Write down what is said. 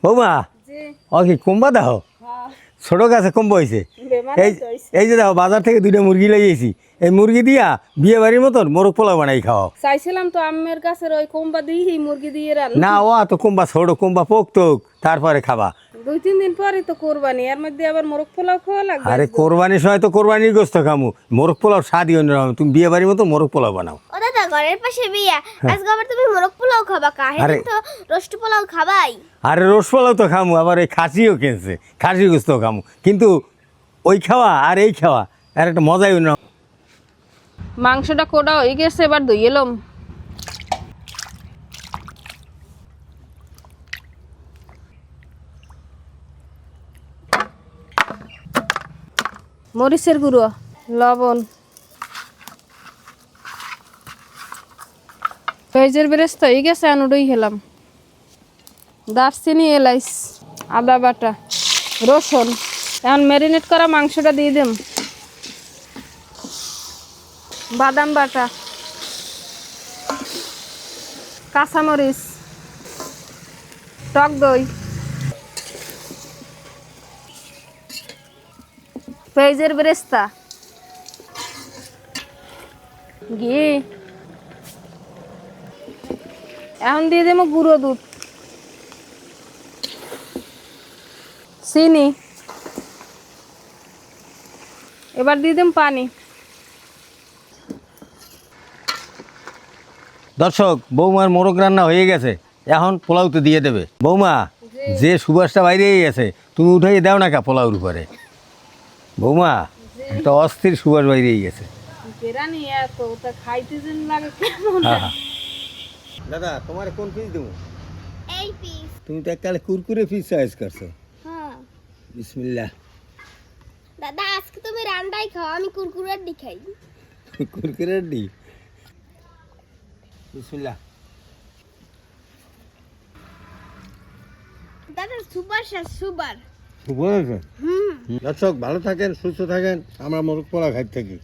বৌমা জি ও কি কুম্বা দাও হ্যাঁ ছোট গাছে কুম্ভ হয়েছে বেমার এই হইছে এই যে দেখো বাজার থেকে 2টা মুরগি লাগিয়েছি এই মুরগি দিয়া বিয়ে বাড়ির মতন মোরগ পোলাও বানাই খাওয়াও চাইছিলাম তো আম্মের কাছে ওই কোম্বা দিয়ে মুরগি দিয়ে রান্না না ও তো কুম্বা ছোট কুম্বা পোক তোক তারপরে খাবা 2-3 দিন পরে তো কোরবানি এর মধ্যে আবার মোরগ পোলাও খাওয়া লাগবে আরে কোরবানির সময় তো কোরবানির গোস্ত খামু মোরগ পোলাও স্বাদই অন্যরকম তুমি বিয়ে বাড়ির মতো মোরগ পোলাও বানাও ও দাদা ঘরের পাশে বিয়া আজকে আবার তুমি মোরগ পোলাও খাবা কাহে আরে। তো রোস্ট পোলাও খাবাই আরে রস পোলাও তো খামু আবার এই খাসিও কিনছে খাসি গোস্ত খামু কিন্তু ওই খাওয়া আর এই খাওয়া আর একটা মজাই অন্য মাংসটা কোড়া হয়ে গেছে এবার ধুই এলাম মরিচের গুঁড়ো লবণ পেঁয়াজের বেরেস্তা হয়ে গেছে আনুডই খেলাম দারচিনি এলাইচ আদা বাটা রসুন এখন ম্যারিনেট করা মাংসটা দিয়ে দেম বাদাম বাটা কাঁচামরিচ টক দই পেঁয়াজের বেরেস্তা ঘি এখন দিয়ে দেবো গুঁড়ো দুধ চিনি এবার দিয়ে দেব পানি দর্শক বৌমার মোরগ রান্না হয়ে গেছে এখন পোলাও তো দিয়ে দেবে বৌমা যে সুবাসটা বাইরেই গেছে তুমি উঠাই দাও না কা পোলাওর উপরে বৌমা একটা অস্থির সুবাস বাইরেই গেছে কেরানি এত তা খাইতে যেন লাগে কেমন দাদা তোমার কোন পিস দেবো এই পিস তুমি তো এককালে কুরকুরে পিস চয়েস করছো হ্যাঁ বিসমিল্লাহ দাদা আজকে তুমি রান্নাই খাও আমি কুরকুরের দি খাই কুরকুরের ডি বিসমিল্লাহ দাদা সুপার সুপার শুভ হয়েছে দর্শক ভালো থাকেন সুস্থ থাকেন আমরা মোরগ পোলাও খাইতে থাকি